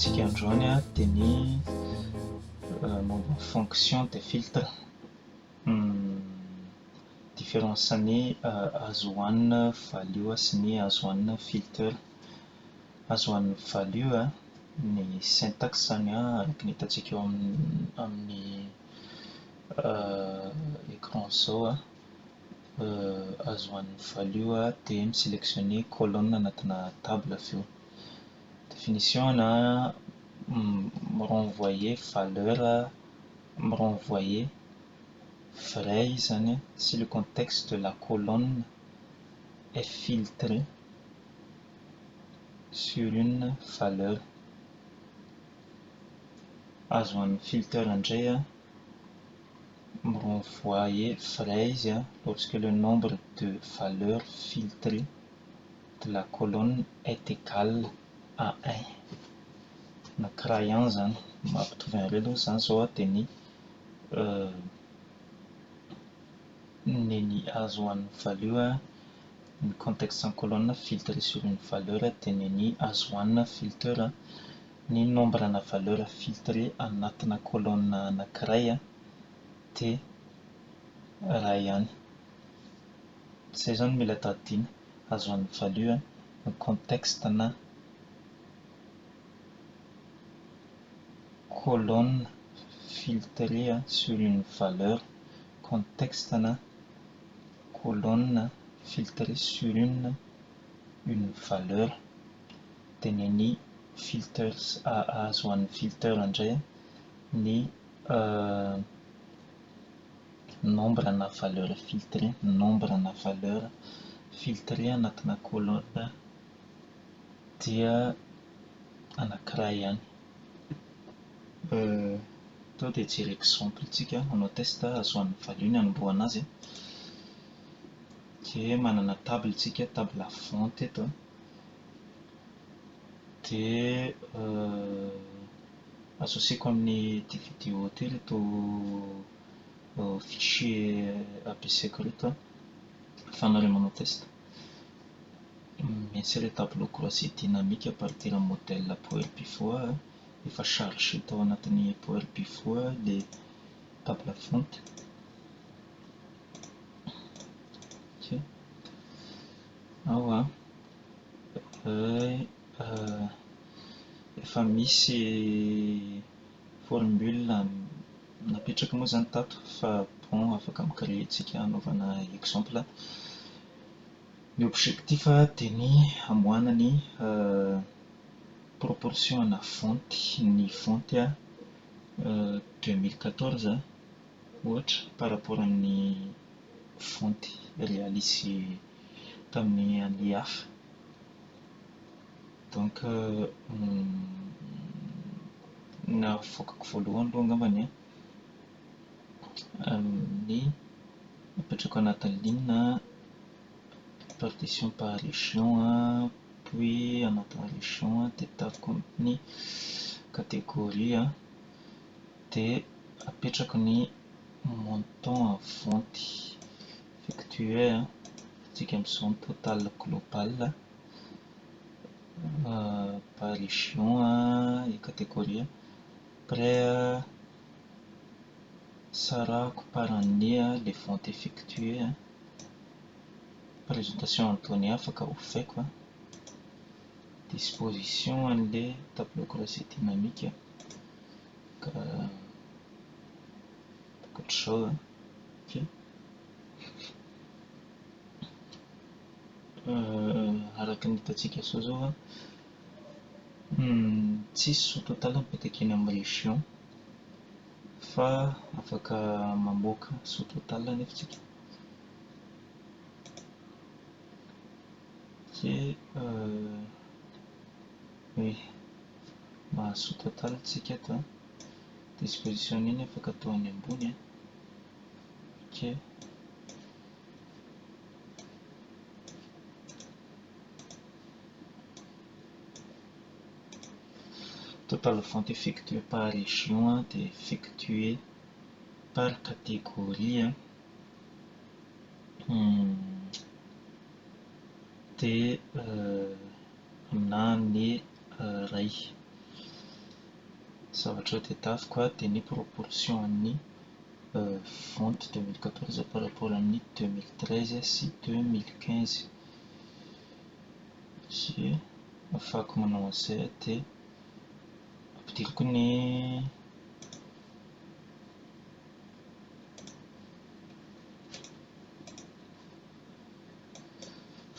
hitantsika androany dia ny momba fonction des filtres. Différence-ny azo hohanina value sy ny azo hohanina filtre. Azo hohanina value ny syntaxe zany araka ny hitantsika eo amin'ny écran zao. Azo hohanina value dia misélectionner colonne anatina table avy eo. Définition na renvoyer valeur, renvoyer vrai zany si le contexte de la colonne est filtré sur une valeur. Azo hohanina filtre indray renvoyer vrai izy lorsque le nombre de valeurs filtrées de la colonne est égal à 1. Na crayon zany mampitovy an'ireo aloha zany zao dia ny azo hohanina value ny contexte en colonne filtré sur une valeur dia ny azo hohanina filtre ny nombre na valeur filtré anatina colonne anankiray dia iray ihany. Izay zany mila tadidina. Azo hohanina value ny contexte na colonne filtrée sur une valeur, contexte na colonne filtrée sur une valeur. Dia ny filters azo hohanina filtre indray ny nombre na valeur filtré, nombre na valeur filtré anatina colonne dia anankiray ihany. Tao dia hijery exemple tsika manao test azo hohanina value ny hanomboana azy. Dia manana table tsika, table fonte eto. Dia associeko amin'ny vidéo teo ireto fichier ampiasaiko ireto ahafahanareo manao test. M'insérer tableau croisé dynamique à partir d'un modèle Power Pivot. Efa chargé tao anatin'ny Power Pivot les table fonte. Ao efa misy formule napetraka moa zany tato fa bon afaka micréer tsika hanaovana exemple. Ny objectif dia ny hamoahana ny proportion na fonte, ny fonte 2014 ohatra par rapport amin'ny fonte réalisé tamin'ny année hafa. Donc navoakako voalohany aloha angambany ny napetrako anatin'ny ligne partition par région, puis anatin'ny région dia tapiko ny catégorie dia apetrako ny montant fonte effectué tsika amin'izao ny total global par région et catégorie. Après sarahako par année les fontes effectuées. Présentation an'itony afaka ofaiko. Disposition an'ilay tableau croisé dynamique ohatr'izao. Araka ny hitantsika zao tsisy sous total mipetaka eny amin'ny région fa afaka mamoaka sous total nefa tsika. Dia mahazo sous total tsika eto. Disposition iny afaka atao any ambony. Total fonte effectué par région et effectué par catégorie. Dia amina ny ray zavatra tadiaviko dia ny proportion-ny fonte 2014 par rapport amin'ny 2013 sy 2015. Sy afahako manao an'izay dia ampidiriko ny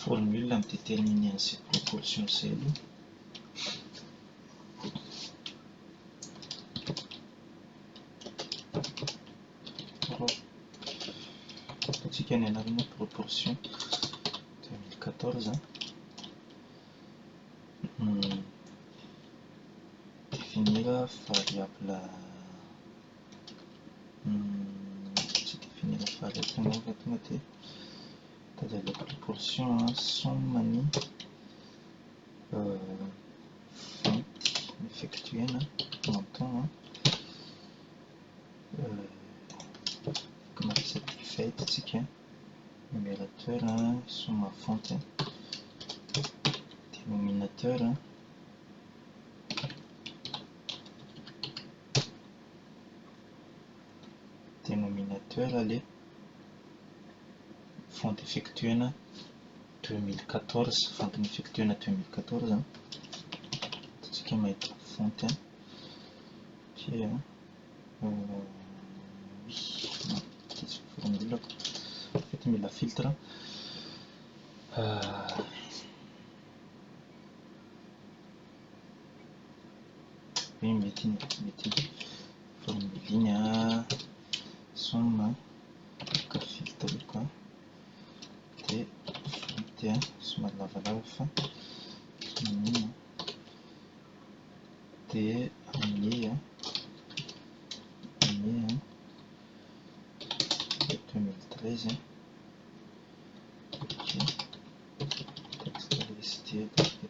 formule mi-déterminer an'izay proportion izay aloha. Ataontsika ny anarana proportion 2014. Définir variable tonga dia tadala proportion somme ny fonte effectuena montant comme ça fait atsika numérateur somme fonte dénominateur les fonte effectuena 2014 fonte effectuena 2014 atsika mahita fonte puis fait mila filtre mety formule ligne somme ka filtre quoi dia fonte somary lavalava fa dia amin'ny 2013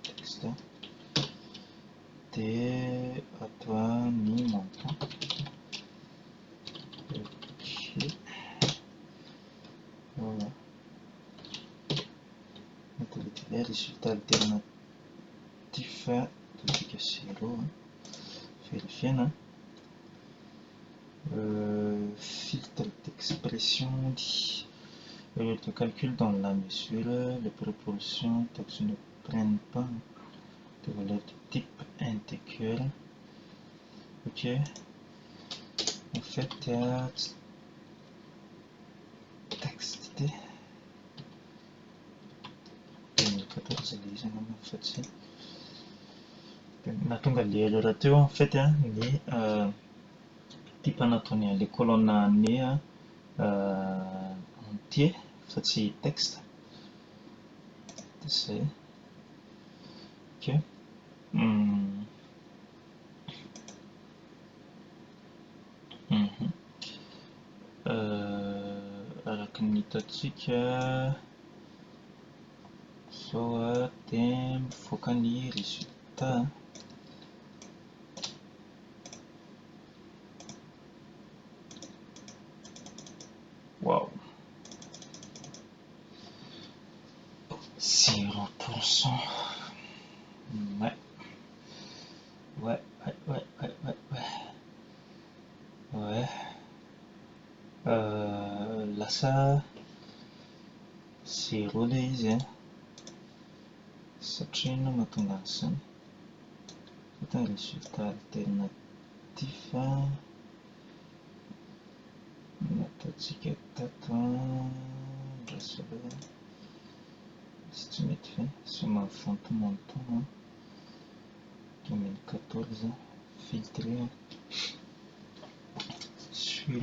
texte dia atao ny montant. Voilà. Les résultats alternatifs de 0. Vérifier. Filtre d'expression de calcul dans la mesure, les proportions ne prennent pas de valeur de type intégrale. Ok. En fait, texte 2014 nahatonga le erreur teo en fait ny type nataony les colonnes ny entier fa tsy texte c'est ok. Araka ny hitatsika sao dia mivoaka ny résultat. Wow, 0%. Ouais. Lasa 0 le izy satria no mahatonga an'izany. Fata ny résultat alternatif nataontsika tato sy tsy mety fe somme fonte montant 2014 filtré sur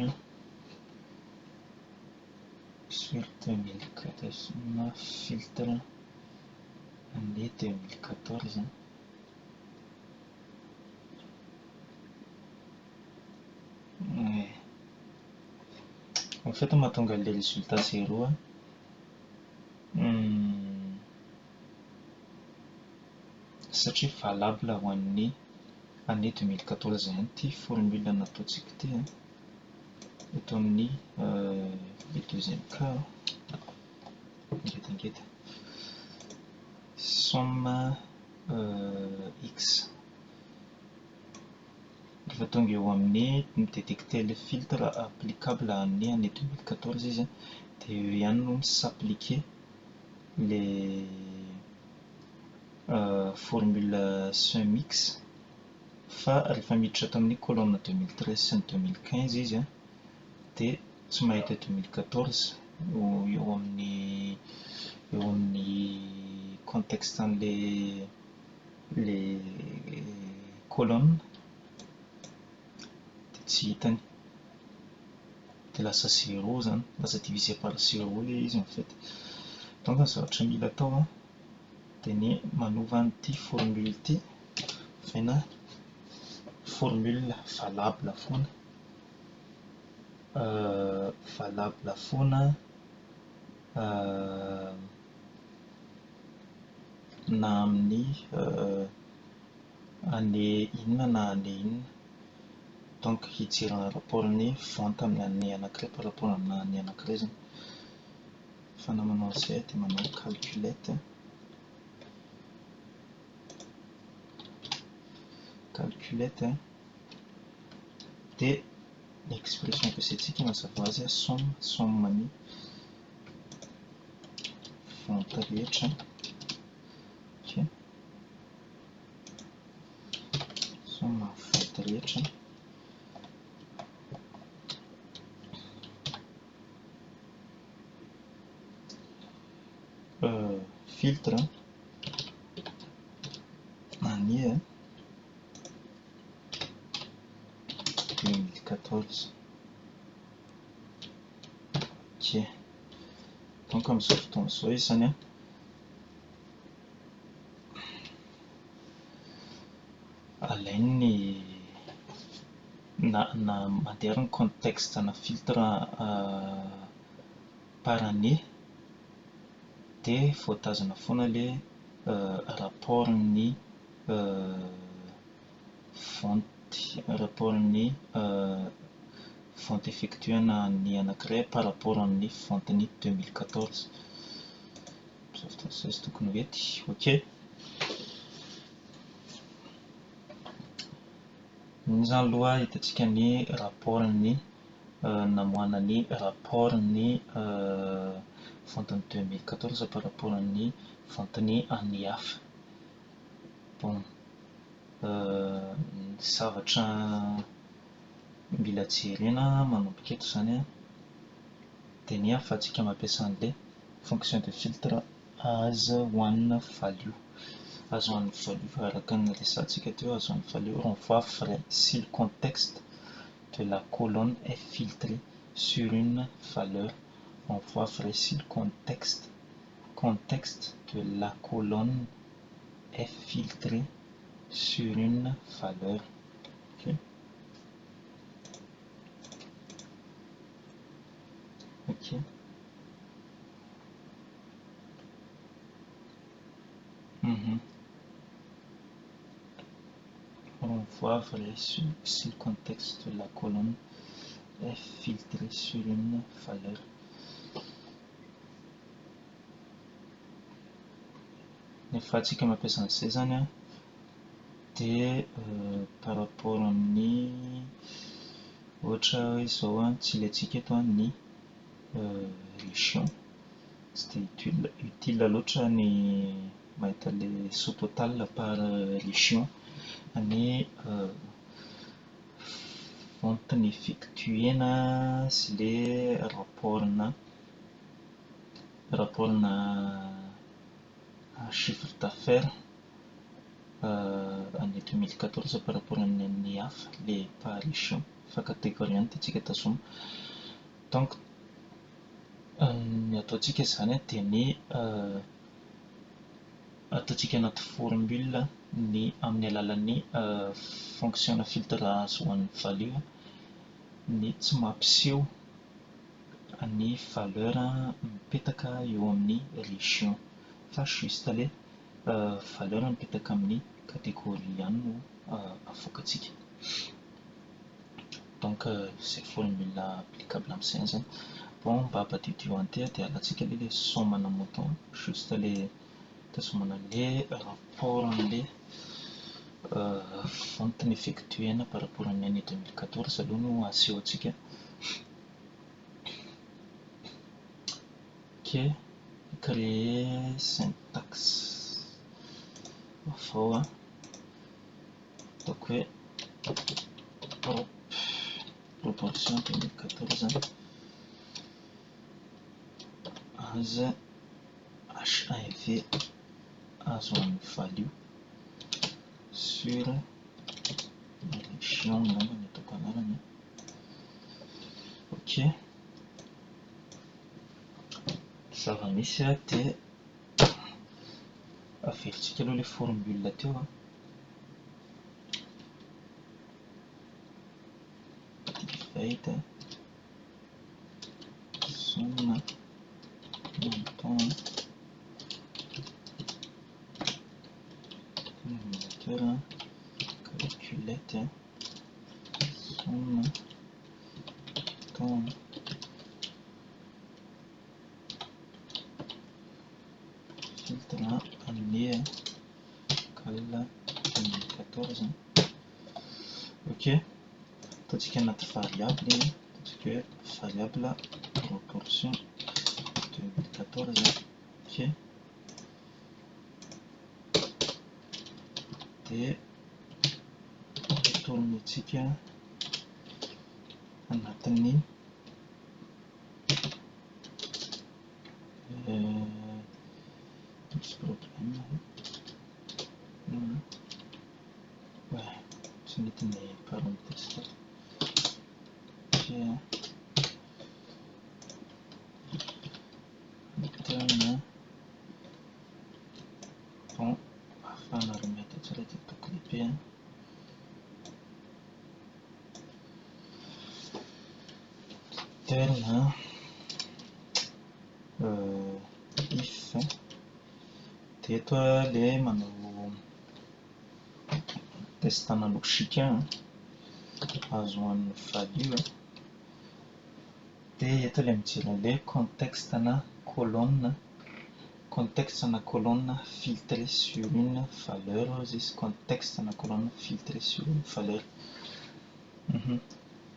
2014 ma filtre année 2014. Ouais. En fait mahatonga le résultat 0 satria valable ho an'ny année 2014 ihany ty formule nataontsika ty eto amin'ny le deuxième cas ngeda somme x rehefa tonga eo amin'ny midétecter le filtre applicable amin'ny année 2014 izy dia eo ihany no s'appliquer les formulation mix. Fa rehefa miditra ato amin'ny colonne 2013 sy ny 2015 izy dia tsy mahita 2014 eo amin'ny contexte an'le colonne dia tsy hitany, dia lasa zéro zany, lasa divisé par zéro ilay izy en fait. Donc ny zavatra mila atao dia ny manova an'ity formule ity vaina formule valable foana, valable foana na amin'ny année inona na année inona. Donc hijerena rapport-ny vente amin'ny année anankiray par rapport amina année anankiray zany. Fa na manao izay dia manao calculette dia l'expression ampiasaintsika mazava ho azy somme-ny vente rehetra, somme vente rehetra filtre année 2014. Ok, donc amin'izao fotoana izao izy zany alainy na mandeha ny contexte na filtre par année dia voatazana foana ilay rapport-ny vente effectuena ny anankiray par rapport amin'ny vente-ny 2014. Izay tokony mety. Ok, ny zany aloha hitantsika ny rapport-ny namoahana ny rapport-ny vente-ny 2014 par rapport amin'ny vente-ny année hafa. Bon, ny zavatra mila jerena manomboka eto zany dia ny ahafahantsika mampiasa an'ilay fonction de filtre as one value. As one value araka ny resantsika teo, as one value renvoie vrai si le contexte de la colonne est filtré sur une valeur. Renvoie vrai si le contexte de la colonne est filtré sur une valeur. Ok. Ok. Renvoie vrai si le contexte de la colonne est filtré sur une valeur. Nefa antsika mampiasa an'izay zany dia par rapport amin'ny ohatra hoe izao tsy ilaintsika eto ny région, tsy dia utile loatra ny mahita le sous total par région. Ny vente-ny effectuena sy le rapportna chiffre d'affaires année 2014 par rapport amin'ny année hafa, le par région fa catégorie ihany tiantsika tazoma. Donc ny ataontsika izany dia ny ataontsika anaty formule ny amin'ny alalan'ny fonction filtre as one value ny tsy mampiseho ny valeur mipetaka eo amin'ny région fa juste ilay valeur mipetaka amin'ny catégorie ihany no avoakantsika. Donc c'est formule applicable amin'izay zany. Bon, mba hampadidio an'ity dia alatsika ilay somme-na mouton, juste ilay tazomana ilay rapport an'ilay Vente effectuée par rapport à l'année 2014 aloha no asehontsika. Ok, créer syntaxe vao ataoko hoe proportion 2014 as HIV azo amin'ny value sur région ngamba ny ataoko anarany. Ok, zava-misy dia averitsika aloha ilay formule teo divide somme montant dénominateur calculette somme montant filtre année cal 2014. Ok, ataontsika anaty variable iny, ataontsika hoe variable proportion 2014. Ok, dia retournetsika anatin'ny misy problème ouais, tsy mety ny parenthèse. Return bon, afahana remettre tsara dia atao clipper. Return if dia eto ilay manao testana logique azo amin'ny value dia eto ilay mijery ilay contexte na colonne, contexte na colonne filtré sur une valeur, izy contexte na colonne filtré sur une valeur.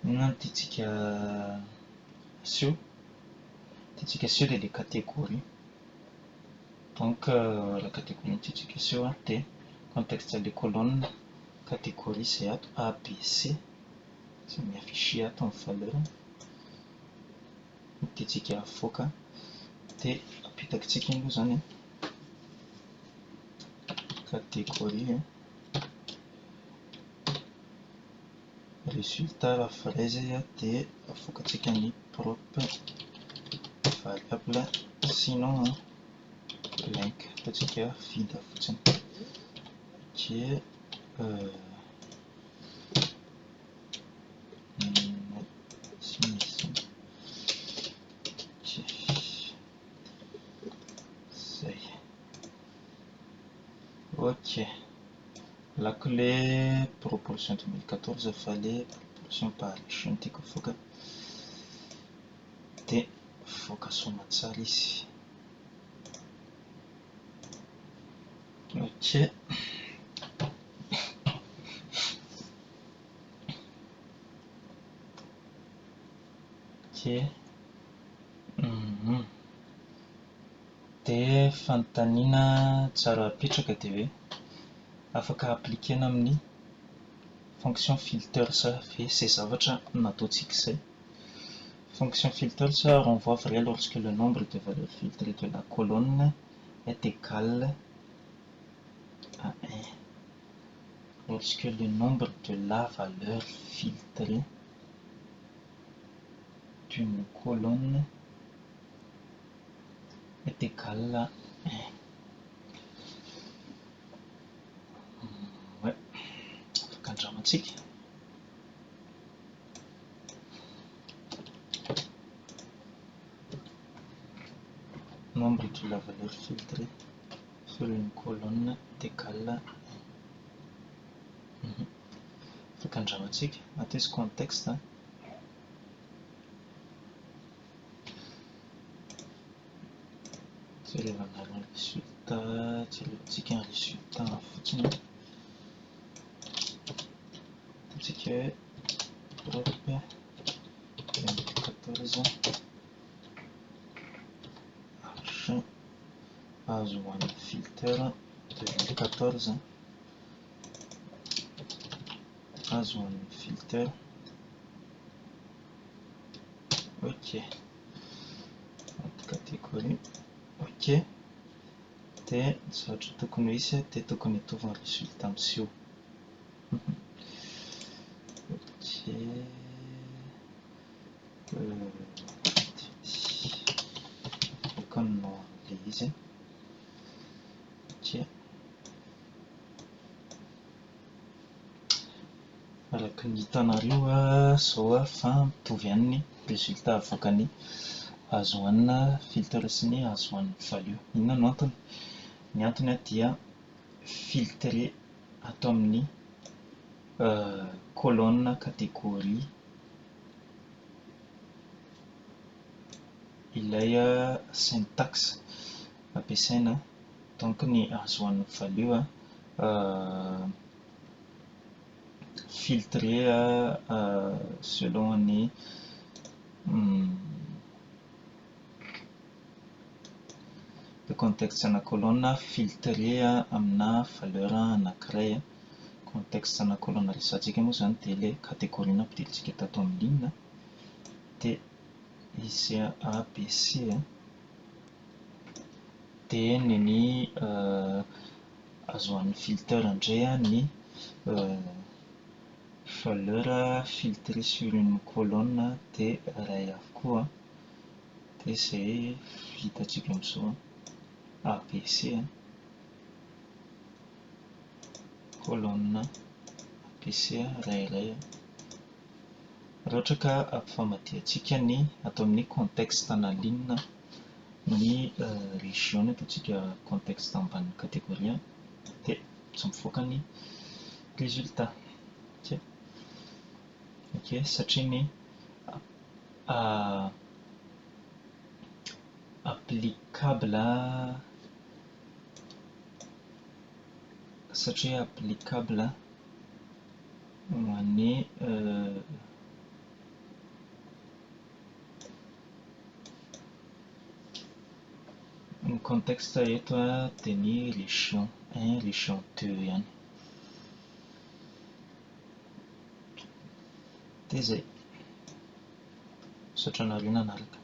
Ina tiatsika asio, tiatsika asio dia ilay catégorie. Donc la catégorie tiatsika asio dia contexte les colonnes catégorie izay ato ABC izay miaffiché ato amin'ny valeur tiatsika avoaka dia apitatsika iny aloha zany catégorie résultat la fraise dia avoakatsika ny propre variable, sinon blank ataontsika vide fotsiny. Ok, ok, là que les proportions 2014 fallait proportion par région tiako avoaka dia avoaka soa tsara izy. Ok, ok, dia fanontaniana tsara apetraka dia hoe afaka appliquena amin'ny fonction filter sa ve izay zavatra nataontsika izay. Fonction filter ça renvoie vrai lorsque le nombre de valeurs filtrées de la colonne est égal à 1. Lorsque le nombre de la valeur filtrée d'une colonne est égal à 1. Ouais, afaka andramatsika. Nombre de la valeur filtrée sur une colonne est égal à 1. Afaka andramatsika ato izy contexte. Jerevana résultat, jerevantsika résultat fotsiny. amintsika hoe groupe 2014 argent azo hoan'ny filtre 2014 azo hoan'ny filtre. Ok, catégorie. Ok, dia zavatra tokony ho isy dia tokony hitovy résultat miseho. Ok, ekonao le izy. Ok, araka ny hitanareo zao fa mitovy ihany ny résultat avoakany azo hoanina filtre sy ny azo hoan'ny valio. Inona no antony? Ny antony dia filtre atao amin'ny colonne catégorie ilay syntaxe ampiasaina, donc ny azo hoan'ny valio filtre selon ny le contexte na colonne filtré amina valeur anankiray. Contexte na colonne resantsika moa zany dia ilay catégorie ampidirintsika tato amin'ny ligne, dia izy ABC dia ny azo hoan'ny filtre indray ny valeur filtrée sur une colonne dia iray avokoa, dia izay hitantsika amin'izao ABC colonne ABC rairay. Raha ohatra ka ampifamadiantsika ny atao amin'ny contexte na ligne ny région ataontsika contexte ambanin'ny catégorie dia tsy mivoaka ny résultat. Ok, satria ny applicable ho an'ny ny contexte eto dia ny région 1, région 2 ihany. Dia izay, misaotra anareo nanaraka.